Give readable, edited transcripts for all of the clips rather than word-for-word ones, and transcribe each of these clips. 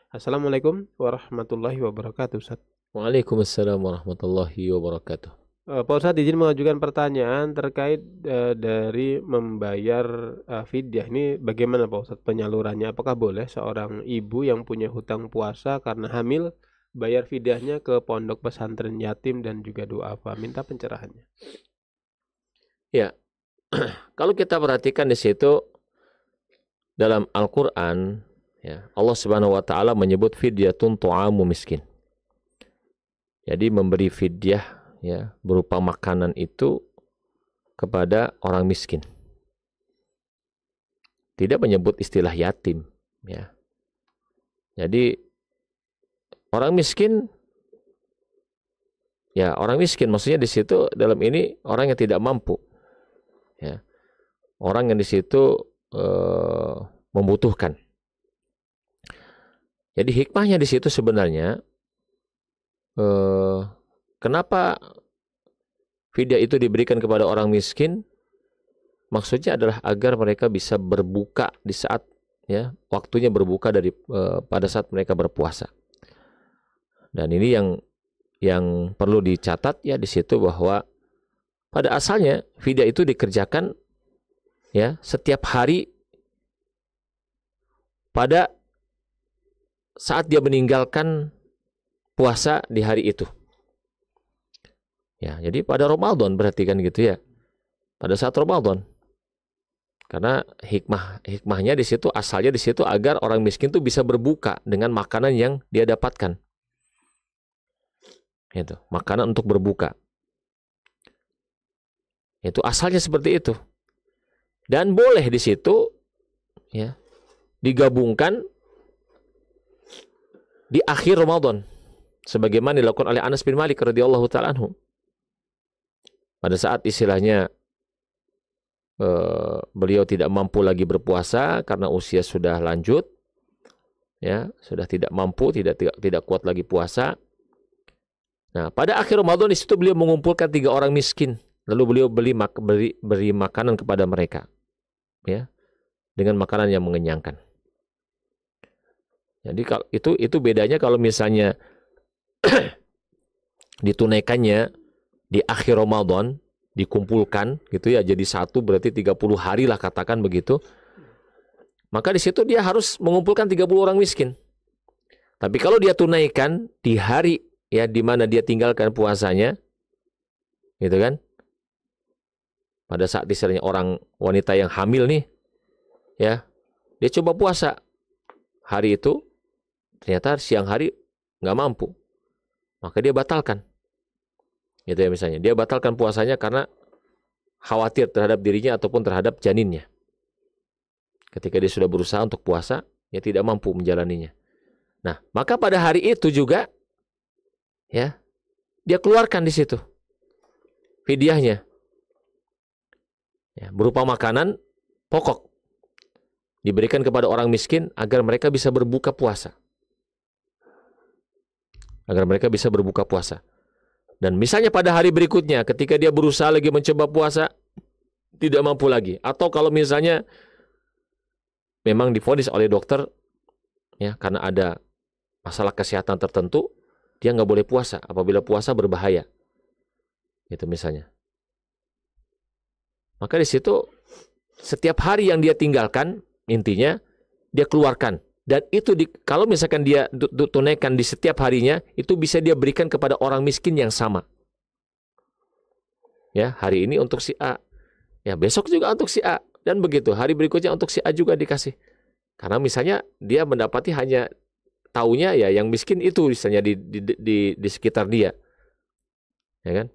Assalamualaikum warahmatullahi wabarakatuh, Ustaz. Waalaikumsalam warahmatullahi wabarakatuh. Pak Ustadz izin mengajukan pertanyaan terkait dari membayar fidyah ini bagaimana Pak Ustadz penyalurannya? Apakah boleh seorang ibu yang punya hutang puasa karena hamil bayar fidyahnya ke pondok pesantren yatim dan juga duafa? Minta pencerahannya. Ya, kalau kita perhatikan di situ dalam Al-Qur'an, ya, Allah Subhanahu wa taala menyebut fidyatun tu'amu miskin. Jadi memberi fidyah ya berupa makanan itu kepada orang miskin. Tidak menyebut istilah yatim, ya. Jadi orang miskin ya orang miskin maksudnya di situ dalam ini orang yang tidak mampu, ya. Orang yang di situ membutuhkan. Jadi hikmahnya di situ sebenarnya kenapa fidyah itu diberikan kepada orang miskin? Maksudnya adalah agar mereka bisa berbuka di saat ya waktunya berbuka dari pada saat mereka berpuasa. Dan ini yang perlu dicatat ya di situ bahwa pada asalnya fidyah itu dikerjakan ya setiap hari pada saat dia meninggalkan puasa di hari itu. Ya, jadi pada Ramadan berarti kan gitu ya. Pada saat Ramadan. Karena hikmahnya di situ asalnya di situ agar orang miskin tuh bisa berbuka dengan makanan yang dia dapatkan. Itu, makanan untuk berbuka. Itu asalnya seperti itu. Dan boleh di situ ya digabungkan di akhir Ramadan sebagaimana dilakukan oleh Anas bin Malik radhiyallahu taala anhu. Pada saat istilahnya beliau tidak mampu lagi berpuasa karena usia sudah lanjut, ya sudah tidak mampu, tidak kuat lagi puasa. Nah, pada akhir Ramadan di situ beliau mengumpulkan 3 orang miskin, lalu beliau beri makanan kepada mereka, ya dengan makanan yang mengenyangkan. Jadi kalau itu bedanya kalau misalnya ditunaikannya di akhir Ramadan, dikumpulkan gitu ya jadi satu berarti 30 hari lah katakan begitu. Maka di situ dia harus mengumpulkan 30 orang miskin. Tapi kalau dia tunaikan di hari ya di mana dia tinggalkan puasanya gitu kan. Pada saat istilahnya orang wanita yang hamil nih ya, dia coba puasa hari itu ternyata siang hari nggak mampu. Maka dia batalkan. Gitu ya misalnya. Dia batalkan puasanya karena khawatir terhadap dirinya ataupun terhadap janinnya. Ketika dia sudah berusaha untuk puasa, dia tidak mampu menjalaninya. Nah, maka pada hari itu juga ya, dia keluarkan di situ fidyahnya. Ya, berupa makanan pokok diberikan kepada orang miskin agar mereka bisa berbuka puasa. Agar mereka bisa berbuka puasa. Dan misalnya pada hari berikutnya ketika dia berusaha lagi mencoba puasa tidak mampu lagi, atau kalau misalnya memang divonis oleh dokter ya karena ada masalah kesehatan tertentu dia nggak boleh puasa, apabila puasa berbahaya gitu misalnya, maka di situ setiap hari yang dia tinggalkan intinya dia keluarkan, dan itu kalau misalkan dia tunaikan di setiap harinya itu bisa dia berikan kepada orang miskin yang sama. Ya, hari ini untuk si A, ya besok juga untuk si A, dan begitu hari berikutnya untuk si A juga dikasih. Karena misalnya dia mendapati hanya taunya ya yang miskin itu misalnya di sekitar dia. Ya kan?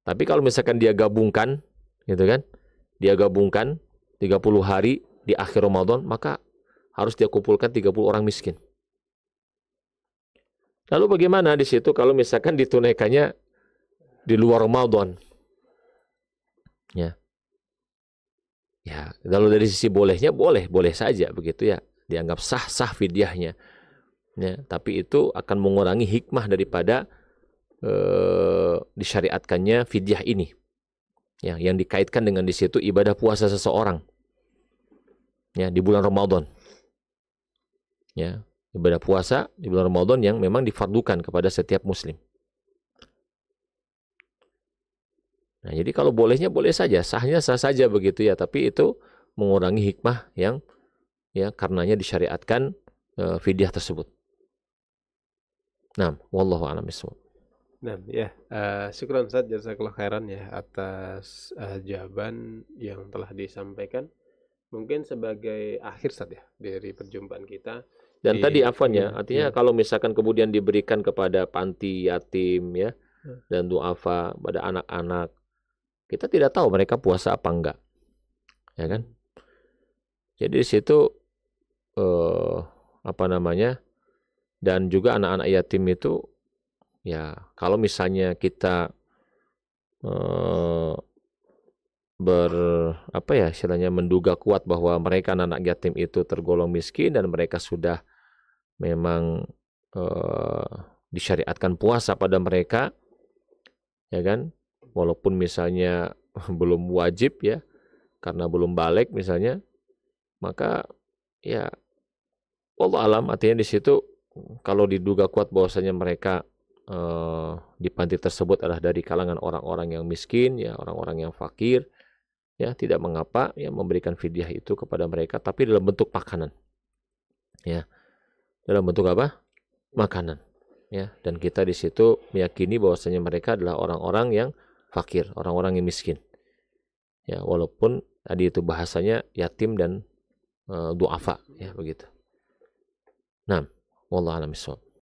Tapi kalau misalkan dia gabungkan gitu kan? Dia gabungkan 30 hari di akhir Ramadan, maka harus dia kumpulkan 30 orang miskin. Lalu bagaimana di situ kalau misalkan ditunaikannya di luar Ramadan? Ya. Ya, kalau dari sisi bolehnya boleh saja begitu ya. Dianggap sah fidyahnya. Ya, tapi itu akan mengurangi hikmah daripada disyariatkannya fidyah ini. Ya, yang dikaitkan dengan di situ ibadah puasa seseorang. Ya, di bulan Ramadan. Ya, ibadah puasa di bulan Ramadan yang memang difardukan kepada setiap muslim. Nah, jadi kalau bolehnya boleh saja, sahnya sah saja begitu ya, tapi itu mengurangi hikmah yang ya karenanya disyariatkan fidyah tersebut. Nah, wallahu a'lam bishawab. Nah, ya, syukran Ustaz, jazakallahu khairan ya atas jawaban yang telah disampaikan. Mungkin sebagai akhir Ustaz ya dari perjumpaan kita Dan tadi afwan ya, artinya ya. kalau misalkan kemudian diberikan kepada panti yatim ya, dan duafa pada anak-anak, kita tidak tahu mereka puasa apa enggak, ya kan? Jadi di situ apa namanya? Dan juga anak-anak yatim itu ya kalau misalnya kita apa ya istilahnya menduga kuat bahwa mereka anak yatim itu tergolong miskin dan mereka sudah memang disyariatkan puasa pada mereka, ya kan? Walaupun misalnya belum wajib ya, karena belum balik misalnya, maka ya wallahu alam, artinya di situ kalau diduga kuat bahwasanya mereka di panti tersebut adalah dari kalangan orang-orang yang miskin, ya orang-orang yang fakir, ya tidak mengapa ya memberikan fidyah itu kepada mereka, tapi dalam bentuk makanan, ya dalam bentuk apa? Makanan, ya. Dan kita di situ meyakini bahwasanya mereka adalah orang-orang yang fakir, orang-orang yang miskin, ya walaupun tadi itu bahasanya yatim dan duafa, ya begitu. Nah, wallahu a'lam bishawab.